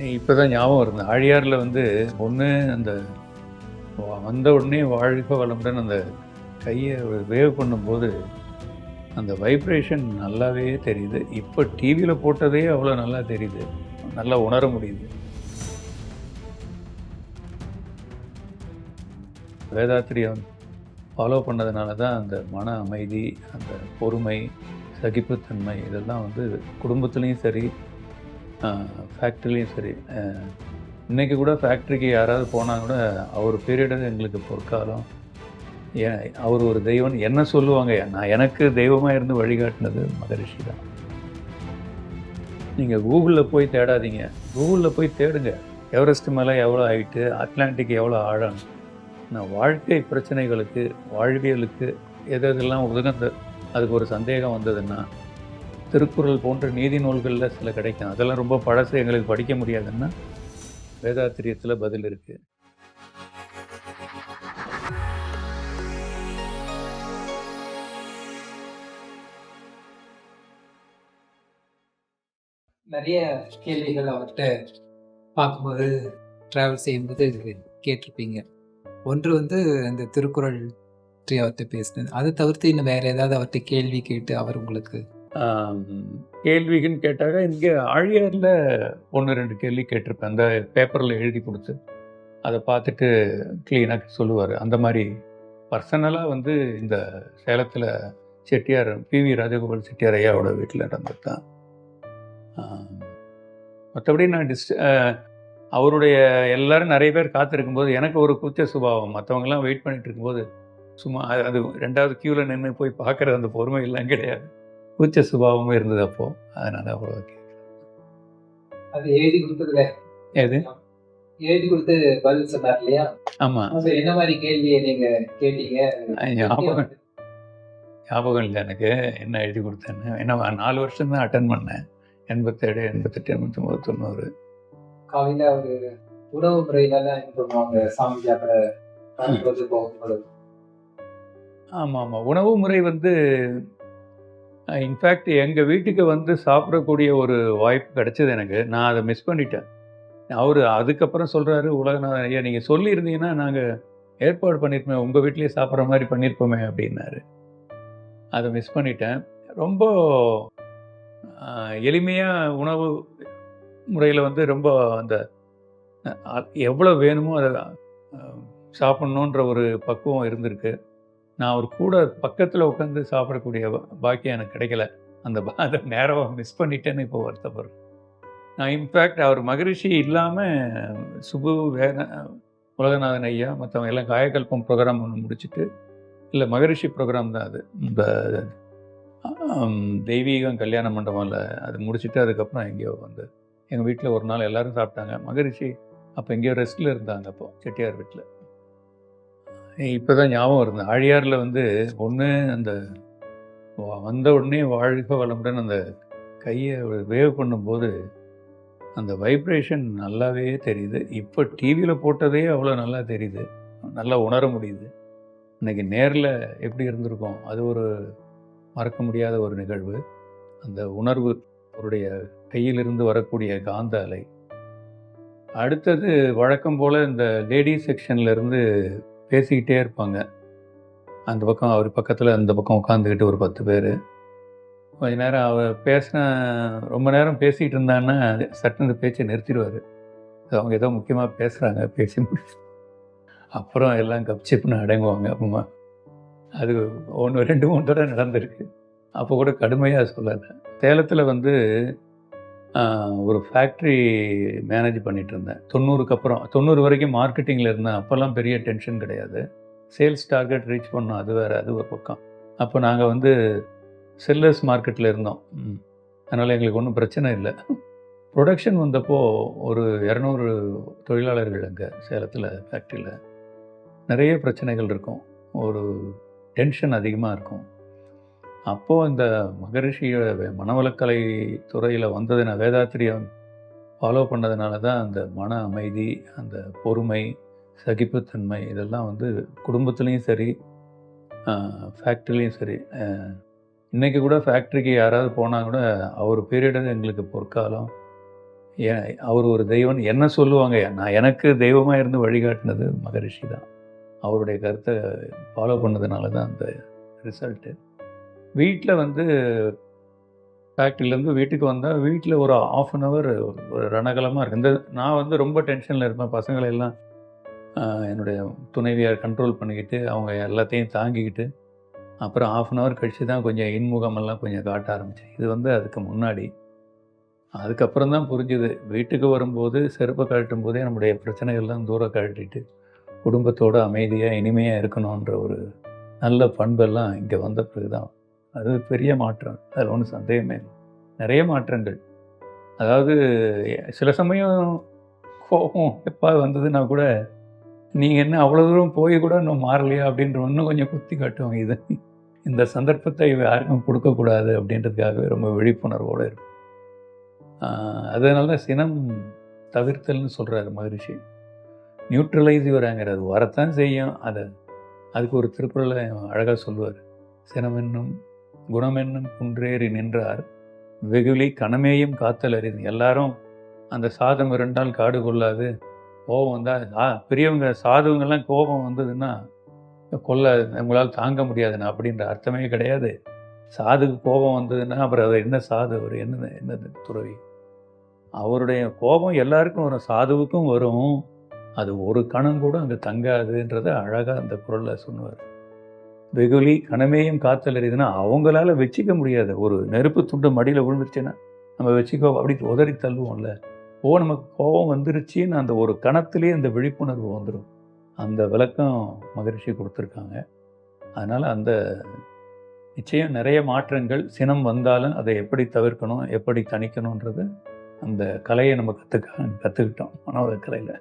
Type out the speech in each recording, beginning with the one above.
இப்போ தான் ஞாபகம் வருது. ஆழியார்ல வந்து ஒண்ணு அந்த வந்த உடனே வாழ்க வளமுடன் அந்த கைய வேவ் பண்ணும்போது, அந்த வைப்ரேஷன் நல்லாவே தெரியுது. இப்போ டிவியில போட்டதே அவ்வளோ நல்லா தெரியுது. நல்லா உணர முடியுது. வேதாத்திரிய ஃபாலோ பண்ணதுனால தான் அந்த மன அமைதி, அந்த பொறுமை, சகிப்புத்தன்மை இதெல்லாம் வந்து குடும்பத்திலயும் சரி, ஃபேக்ட்ரிலயும் சரி. இன்னைக்கு கூட ஃபேக்ட்ரிக்கு யாராவது போனா கூட, அவர் பீரியடு எங்களுக்கு பொற்காலம். ஏன் அவர் ஒரு தெய்வம் என்ன சொல்லுவாங்க. நான் எனக்கு தெய்வமா இருந்து வழிகாட்டினது மகரிஷி தான். நீங்க கூகுள்ல போய் தேடாதீங்க. கூகுள்ல போய் தேடுங்க. எவரெஸ்ட் மலை எவ்வளோ ஹைட்டு, அட்லாண்டிக் எவ்வளோ ஆழம். நான் வாழ்க்கை பிரச்சனைகளுக்கு, வாழ்வியலுக்கு எதெல்லாம் உதகுந்த அதுக்கு ஒரு சந்தேகம் வந்ததுன்னா, திருக்குறள் போன்ற நீதி நூல்களில் சில கிடைக்கும். அதெல்லாம் ரொம்ப பழசு, எங்களுக்கு படிக்க முடியாதுன்னா, வேதாத்திரியத்தில் பதில் இருக்கு. நிறைய கேள்விகள் அவர்கிட்ட பார்க்கும்போது, ட்ராவல் செய்யும்போது கேட்டிருப்பீங்க. ஒன்று வந்து அந்த திருக்குறள் பற்றி அவர்கிட்ட பேசினது. அதை தவிர்த்து இன்னும் வேற ஏதாவது அவர்கிட்ட கேள்வி கேட்டு அவர் உங்களுக்கு கேள்விக்குன்னு கேட்டாக்க, இங்கே ஆழியாரில் 1, 2 கேள்வி கேட்டிருப்பேன். அந்த பேப்பரில் எழுதி கொடுத்து, அதை பார்த்துட்டு க்ளீனாக சொல்லுவார். அந்த மாதிரி பர்சனலாக வந்து இந்த சேலத்தில் செட்டியார் பிவி ராஜகோபால் செட்டியார் ஐயாவோட வீட்டில் நடந்தது தான். மற்றபடி நான் அவருடைய எல்லாரும் நிறைய பேர் காத்திருக்கும்போது எனக்கு ஒரு கூச்ச சுபாவம். மற்றவங்கெல்லாம் வெயிட் பண்ணிட்டு இருக்கும்போது சும்மா அது 2வது க்யூவில் நின்று போய் பார்க்குற அந்த பொறுமை எல்லாம் கிடையாது. கூச்ச சுபாவமும் இருந்தது அப்போ. அதனால அவ்வளோ அது எழுதி கொடுத்ததுல எது எழுதி கொடுத்து பதில் சொன்னார் இல்லையா? ஆமாம். என்ன மாதிரி கேள்வியை நீங்க கேட்டீங்க? ஞாபகம் இல்லை எனக்கு என்ன எழுதி கொடுத்தேன்னு. ஏன்னா 4 வருஷம் தான் அட்டன் பண்ணேன். 87, 88, 89, 90. காலையில ஒரு உணவு முறையில பண்ணுவாங்க சாமி சாப்பிட போகும்போது. ஆமாம். உணவு முறை வந்து இன்ஃபேக்ட் எங்கள் வீட்டுக்கு வந்து சாப்பிடக்கூடிய ஒரு வாய்ப்பு கிடைச்சது எனக்கு. நான் அதை மிஸ் பண்ணிட்டேன். அவர் அதுக்கப்புறம் சொல்கிறாரு, உலகநாதன் ஐயா நீங்கள் சொல்லியிருந்தீங்கன்னா நாங்கள் ஏற்பாடு பண்ணியிருப்போமே, உங்கள் வீட்லேயே சாப்பிட்ற மாதிரி பண்ணியிருப்போமே அப்படின்னாரு. அதை மிஸ் பண்ணிட்டேன். ரொம்ப எளிமையாக உணவு முறையில் வந்து ரொம்ப அந்த எவ்வளோ வேணுமோ அதை சாப்பிட்ணுன்ற ஒரு பக்குவம் இருந்திருக்கு. நான் அவர் கூட பக்கத்தில் உட்காந்து சாப்பிடக்கூடிய பாக்கியம் எனக்கு கிடைக்கல. அதை நேரம் மிஸ் பண்ணிட்டேன்னு இப்போ வருத்தப்படுறேன். நான் இன்ஃபேக்ட் அவர் மகரிஷி இல்லாமல் சுபு உலகநாதன் ஐயா மற்றவங்க எல்லாம் காயக்கல்பம் ப்ரோக்ராம் ஒன்று முடிச்சுட்டு, இல்லை மகரிஷி ப்ரோக்ராம் தான் அது. இந்த தெய்வீகம் கல்யாண மண்டபம்ல அது முடிச்சுட்டு அதுக்கப்புறம் எங்கேயோ வந்து எங்கள் வீட்டில் ஒரு நாள் எல்லோரும் சாப்பிட்டாங்க. மகரிஷி அப்போ எங்கேயோ ரெஸ்ட்டில் இருந்தாங்க அப்போ செட்டியார் வீட்டில். இப்போ தான் ஞாபகம் வருது. ஆழியாரில் வந்து ஒன்று அந்த வந்த உடனே வாழ்க வளமுடன் அந்த கையை வேவ் பண்ணும்போது, அந்த வைப்ரேஷன் நல்லாவே தெரியுது. இப்போ டிவியில் போட்டதே அவ்வளோ நல்லா தெரியுது. நல்லா உணர முடியுது. இன்றைக்கி நேரில் எப்படி இருந்திருக்கோம், அது ஒரு மறக்க முடியாத ஒரு நிகழ்வு. அந்த உணர்வு, அவருடைய கையிலிருந்து வரக்கூடிய காந்த அலை. அடுத்தது வழக்கம் போல் இந்த லேடிஸ் செக்ஷன்லேருந்து பேசிக்கிட்டே இருப்பாங்க. அந்த பக்கம் அவர் பக்கத்தில் அந்த பக்கம் உட்காந்துக்கிட்டு ஒரு 10 பேர். கொஞ்ச நேரம் அவர் ரொம்ப நேரம் பேசிகிட்டு இருந்தாங்கன்னா சட்டுன்னு பேச்சை நிறுத்திடுவார். அவங்க ஏதோ முக்கியமாக பேசுகிறாங்க, பேசி முடிச்சு அப்புறம் எல்லாம் கப்சிப்புன்னு அடங்குவாங்க. அப்புறமா அது 1, 2, 3 தடவை நடந்திருக்கு. அப்போ கூட கடுமையாக சொல்லலை. சேலத்தில் வந்து ஒரு ஃபேக்ட்ரி மேனேஜ் பண்ணிகிட்டு இருந்தேன். 90க்கு அப்புறம் 90 வரைக்கும் மார்க்கெட்டிங்கில் இருந்தேன். அப்போல்லாம் பெரிய டென்ஷன் கிடையாது. சேல்ஸ் டார்கெட் ரீச் பண்ணோம், அது வேறு, அது ஒரு பக்கம். அப்போ நாங்கள் வந்து செல்லர்ஸ் மார்க்கெட்டில் இருந்தோம். அதனால் எங்களுக்கு ஒன்றும் பிரச்சனை இல்லை. ப்ரொடக்ஷன் வந்தப்போ ஒரு 200 தொழிலாளர்கள் அங்கே சேலத்தில் ஃபேக்ட்ரியில் நிறைய பிரச்சனைகள் இருக்கும். ஒரு டென்ஷன் அதிகமாக இருக்கும். அப்போது இந்த மகரிஷியோட மனவளக்கலை துறையில் வந்தது, நான் வேதாத்திரியம் ஃபாலோ பண்ணதுனால தான் அந்த மன அமைதி, அந்த பொறுமை, சகிப்புத்தன்மை இதெல்லாம் வந்து குடும்பத்துலேயும் சரி, ஃபேக்ட்ரிலையும் சரி. இன்றைக்கி கூட ஃபேக்ட்ரிக்கு யாராவது போனால் கூட அவர் பீரியடு எங்களுக்கு பொற்காலம். அவர் ஒரு தெய்வம் என்ன சொல்லுவாங்க, நான் எனக்கு தெய்வமாக இருந்து வழிகாட்டினது மகரிஷி தான். அவருடைய கருத்தை ஃபாலோ பண்ணதுனால தான் அந்த ரிசல்ட்டு. வீட்டில் வந்து ஃபேக்ட்ரிலேருந்து வீட்டுக்கு வந்தால் வீட்டில் ஒரு 1/2 அன் ஹவர் ஒரு ரணகலமாக இருக்குது. நான் வந்து ரொம்ப டென்ஷனில் இருப்பேன். பசங்களை எல்லாம் என்னுடைய துணைவியார் கண்ட்ரோல் பண்ணிக்கிட்டு அவங்க எல்லாத்தையும் தாங்கிக்கிட்டு அப்புறம் 1/2 அன் ஹவர் கழித்து தான் கொஞ்சம் இன்முகமெல்லாம் கொஞ்சம் காட்ட ஆரம்பித்தேன். இது வந்து அதுக்கு முன்னாடி. அதுக்கப்புறம் தான் புரிஞ்சுது. வீட்டுக்கு வரும்போது செருப்பை கழட்டும் போதே நம்முடைய பிரச்சனைகள்லாம் தூரம் கழட்டிட்டு குடும்பத்தோட அமைதியாக இனிமையாக இருக்கணுன்ற ஒரு நல்ல பண்பெல்லாம் இங்கே வந்த பிறகு தான். அது பெரிய மாற்றம். அதில் ஒன்றும் சந்தேகமே இல்லை. நிறைய மாற்றங்கள். அதாவது சில சமயம் கோபம் எப்போ வந்ததுன்னா கூட நீங்கள் என்ன அவ்வளோ தூரம் போய் கூட இன்னும் மாறலையா அப்படின்ற இன்னும் கொஞ்சம் குத்தி காட்டுவாங்க. இது இந்த சந்தர்ப்பத்தை யாருக்கும் கொடுக்கக்கூடாது அப்படின்றதுக்காகவே ரொம்ப விழிப்புணர்வோடு இருக்கும். அதனால தான் சினம் தவிர்த்தல்னு சொல்கிறாரு மகரிஷி. Neutralise your anchor. அது வரத்தான் செய்யும். அதுக்கு ஒரு திருக்குறளை அழகாக சொல்லுவார். சினமென்னும் குணமென்னும் குன்றேறி நின்றார் வெகுளி கணமேயும் காத்தல் அறிது. எல்லாரும் அந்த சாதம் இரண்டால் காடு கொள்ளாது. கோபம் வந்தால் பெரியவங்க சாதுவங்கெல்லாம் கோபம் வந்ததுன்னா உங்களால் தாங்க முடியாதுண்ணா அப்படின்ற அர்த்தமே கிடையாது. சாதுக்கு கோபம் வந்ததுன்னா அப்புறம் அது என்ன சாது, அவர் என்னது துறவி. அவருடைய கோபம் எல்லாருக்கும் வரும், சாதுவுக்கும் வரும். அது ஒரு கணம் கூட அங்கே தங்காதுன்றதை அழகாக அந்த குறளில் சொன்னார். வெகுளி கணமேயும் காத்தல் எறியுதுன்னா அவங்களால வச்சிக்க முடியாது. ஒரு நெருப்பு துண்டு மடியில் விழுந்துருச்சுன்னா நம்ம வச்சுக்கோ அப்படி உதறி தள்ளுவோம்ல. நமக்கு கோபம் வந்துருச்சுன்னு அந்த ஒரு கணத்திலே அந்த விழிப்புணர்வு வந்துடும். அந்த விளக்கம் மகரிஷி கொடுத்துருக்காங்க. அதனால் அந்த நிச்சயம் நிறைய மாற்றங்கள். சினம் வந்தாலும் அதை எப்படி தவிர்க்கணும், எப்படி தணிக்கணுன்றது அந்த கலையை நம்ம கற்றுக்கிட்டோம் மனோத கலையில்.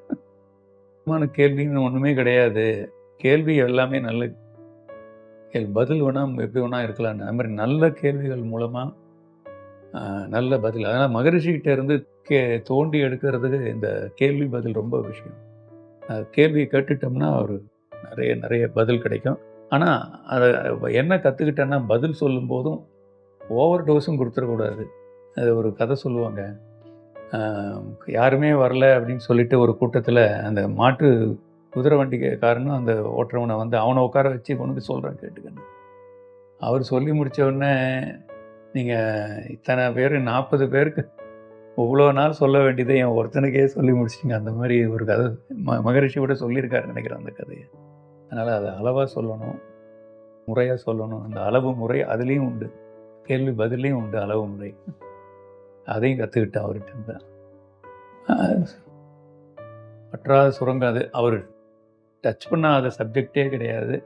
கேள்வின்னு ஒன்றுமே கிடையாது. கேள்வி எல்லாமே நல்ல பதில் வேணால் எப்படி வேணால் இருக்கலான்னு அது மாதிரி நல்ல கேள்விகள் மூலமாக நல்ல பதில். அதனால் மகரிஷிக்கிட்ட இருந்து தோண்டி எடுக்கிறதுக்கு இந்த கேள்வி பதில் ரொம்ப விஷயம். கேள்வியை கேட்டுட்டோம்னா ஒரு நிறைய பதில் கிடைக்கும். ஆனால் அதை என்ன கற்றுக்கிட்டேன்னா பதில் சொல்லும் போதும் ஓவர் டோஸும் கொடுத்துடக்கூடாது. அது ஒரு கதை சொல்லுவாங்க. யாருமே வரல அப்படின்னு சொல்லிட்டு ஒரு கூட்டத்தில் அந்த மாட்டு குதிரை வண்டிக்காரனும் அந்த ஓட்டுறவனை வந்து அவனை உட்கார வச்சு கொண்டு சொல்கிறேன் கேட்டுக்கணும். அவர் சொல்லி முடித்த உடனே நீங்கள் இத்தனை பேர் 40 பேருக்கு இவ்வளோ நாள் சொல்ல வேண்டியதை என் ஒருத்தனுக்கே சொல்லி முடிச்சிட்டிங்க. அந்த மாதிரி ஒரு கதை மகரிஷி கூட சொல்லியிருக்காரு நினைக்கிறேன் அந்த கதையை. அதனால் அதை அளவாக சொல்லணும், முறையாக சொல்லணும். அந்த அளவு முறை அதுலேயும் உண்டு, கேள்வி பதிலையும் உண்டு அளவு முறை. அதையும் கற்றுக்கிட்டேன் அவர்கிட்ட. பற்றாத சுரங்கம் அது. அவர் டச் பண்ணாத சப்ஜெக்டே கிடையாது.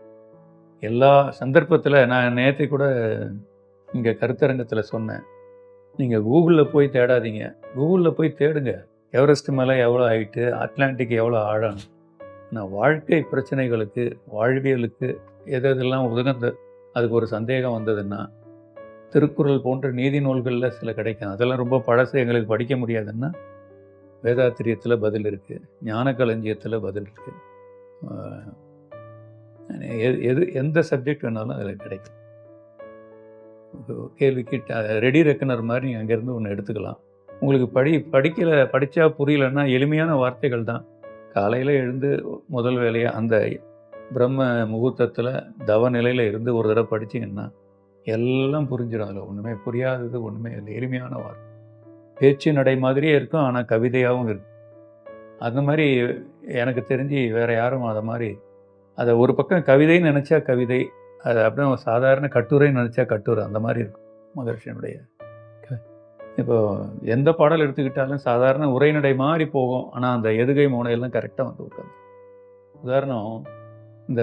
எல்லா சந்தர்ப்பத்தில் நான் நேற்று கூட இங்கே கருத்தரங்கத்தில் சொன்னேன், நீங்கள் கூகுளில் போய் தேடாதீங்க. கூகுளில் போய் தேடுங்க, எவரெஸ்ட் மலை எவ்வளோ ஹைட்டு, அட்லாண்டிக் எவ்வளோ ஆழம். ஆனால் வாழ்க்கை பிரச்சனைகளுக்கு வாழ்வியலுக்கு எதெல்லாம் உதகந்த அதுக்கு ஒரு சந்தேகம் வந்ததுன்னா திருக்குறள் போன்ற நீதி நூல்களில் சில கிடைக்கும். அதெல்லாம் ரொம்ப பழசு, எங்களுக்கு படிக்க முடியாதுன்னா வேதாத்திரியத்தில் பதில் இருக்குது, ஞான களஞ்சியத்தில் பதில் இருக்குது. எந்த சப்ஜெக்ட் வேணாலும் அதில் கிடைக்கும். கேள்விக்கு ரெடி ரெக்கனர் மாதிரி நீங்கள் அங்கேருந்து ஒன்று எடுத்துக்கலாம். உங்களுக்கு படித்தா புரியலன்னா எளிமையான வார்த்தைகள் தான். காலையில் எழுந்து முதல் வேலையாக அந்த பிரம்ம முகூர்த்தத்தில் தவ நிலையில் இருந்து ஒரு தடவை படிச்சிங்கன்னா எல்லாம் புரிஞ்சிடும். அதில் ஒன்றுமே புரியாதது ஒன்றுமே இல்லை. எளிமையான வார்த்தை, பேச்சு நடை மாதிரியே இருக்கும், ஆனால் கவிதையாகவும் இருக்கும். அந்த மாதிரி எனக்கு தெரிஞ்சு வேறு யாரும் அதை மாதிரி அதை ஒரு பக்கம் கவிதைன்னு நினச்சா கவிதை, அது அப்படியே சாதாரண கட்டுரைன்னு நினச்சா கட்டுரை, அந்த மாதிரி இருக்கும் மகரிஷியனுடைய. இப்போது எந்த பாடல் எடுத்துக்கிட்டாலும் சாதாரண உரைநடை மாதிரி போகும், ஆனால் அந்த எதுகை மோனையெல்லாம் கரெக்டாக வந்து உட்காந்து. உதாரணம், இந்த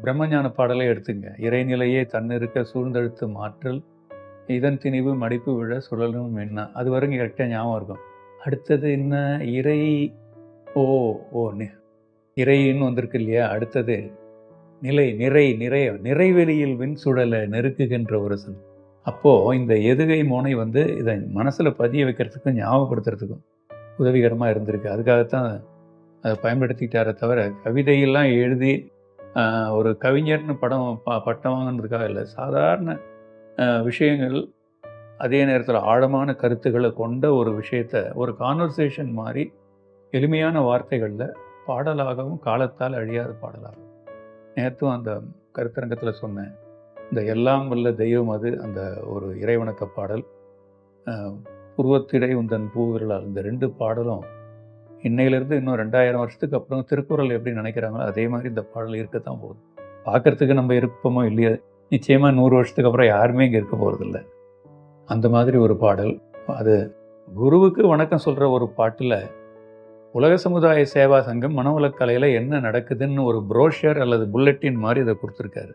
பிரம்மஞான பாடலை எடுத்துங்க. இறைநிலையே தன்னிருக்க சூழ்ந்தெழுத்து மாற்றல் இதன் திணிவு மடிப்பு விழ சுழலும் என்ன, அது வரைக்கும் கரெக்டாக ஞாபகம் இருக்கும். அடுத்தது என்ன, இறை இறைன்னு வந்திருக்கு இல்லையா. அடுத்தது நிறைவெளியில் விண் சுழலை நெருக்குகின்ற ஒரு சொல். அப்போது இந்த எதுகை மோனை வந்து இதை மனசில் பதிய வைக்கிறதுக்கும் ஞாபகப்படுத்துறதுக்கும் உதவிகரமாக இருந்திருக்கு. அதுக்காகத்தான் அதை பயன்படுத்திக்கிட்டாரே தவிர கவிதையெல்லாம் எழுதி ஒரு கவிஞர்னு பட்டம் வாங்கினதுக்காக இல்லை. சாதாரண விஷயங்கள் அதே நேரத்தில் ஆழமான கருத்துக்களை கொண்ட ஒரு விஷயத்த ஒரு கான்வர்சேஷன் மாதிரி எளிமையான வார்த்தைகளில் பாடலாகவும் காலத்தால் அழியாத பாடலாகும். நேற்றும் அந்த கருத்தரங்கத்தில் சொன்னேன், இந்த எல்லாம் வல்ல தெய்வம் அது அந்த ஒரு இறைவணக்க பாடல், புருவத்திடை உந்தன் பூவிரலால், இந்த 2 பாடலும் இன்னையிலேருந்து இன்னும் 2000 வருஷத்துக்கு அப்புறம் திருக்குறள் எப்படி நினைக்கிறாங்களோ அதே மாதிரி இந்த பாடல் இருக்கத்தான் போகுது. பார்க்குறதுக்கு நம்ம இருப்போமோ இல்லையோ, நிச்சயமாக 100 வருஷத்துக்கு அப்புறம் யாருமே இங்கே இருக்க போகிறதில்ல. அந்த மாதிரி ஒரு பாடல். அது குருவுக்கு வணக்கம் சொல்கிற ஒரு பாட்டில் உலக சமுதாய சேவா சங்கம் மனவளக்கலையில் என்ன நடக்குதுன்னு ஒரு புரோஷர் அல்லது புல்லட்டின் மாதிரி இதை கொடுத்துருக்காரு.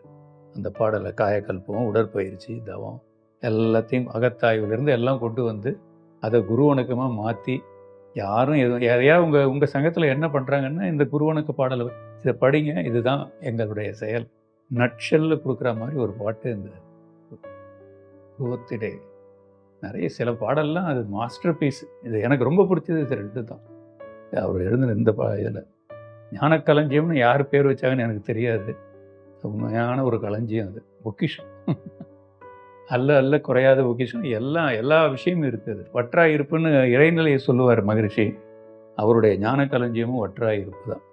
அந்த பாடலை காயக்கல்பம், உடற்பயிற்சி, தவம் எல்லாத்தையும் அகத்தாய்வுலேருந்து எல்லாம் கொண்டு வந்து அதை குரு வணக்கமாக மாற்றி, யாரும் எதையா உங்கள் சங்கத்தில் என்ன பண்ணுறாங்கன்னா இந்த குரு வணக்க பாடலை இதை படிங்க, இதுதான் எங்களுடைய செயல், நட்ஷல்ல கொடுக்குற மாதிரி ஒரு பாட்டு. இந்த புருவத்திடை நிறைய சில பாடல்லாம் அது மாஸ்டர் பீஸ். இது எனக்கு ரொம்ப பிடிச்சது இது 2 தான். அவர் எழுதின இந்த இதில் ஞானக்களஞ்சியம்னு யார் பேர் வச்சாங்கன்னு எனக்கு தெரியாது. உண்மையான ஒரு களஞ்சியம் அது, பொக்கிஷம். அல்ல குறையாத பொக்கிஷம். எல்லா விஷயமும் இருக்குது. வற்றாயிருப்புன்னு இறைநிலையை சொல்லுவார் மகரிஷி. அவருடைய ஞானக்களஞ்சியமும் வற்றாயிருப்பு தான்.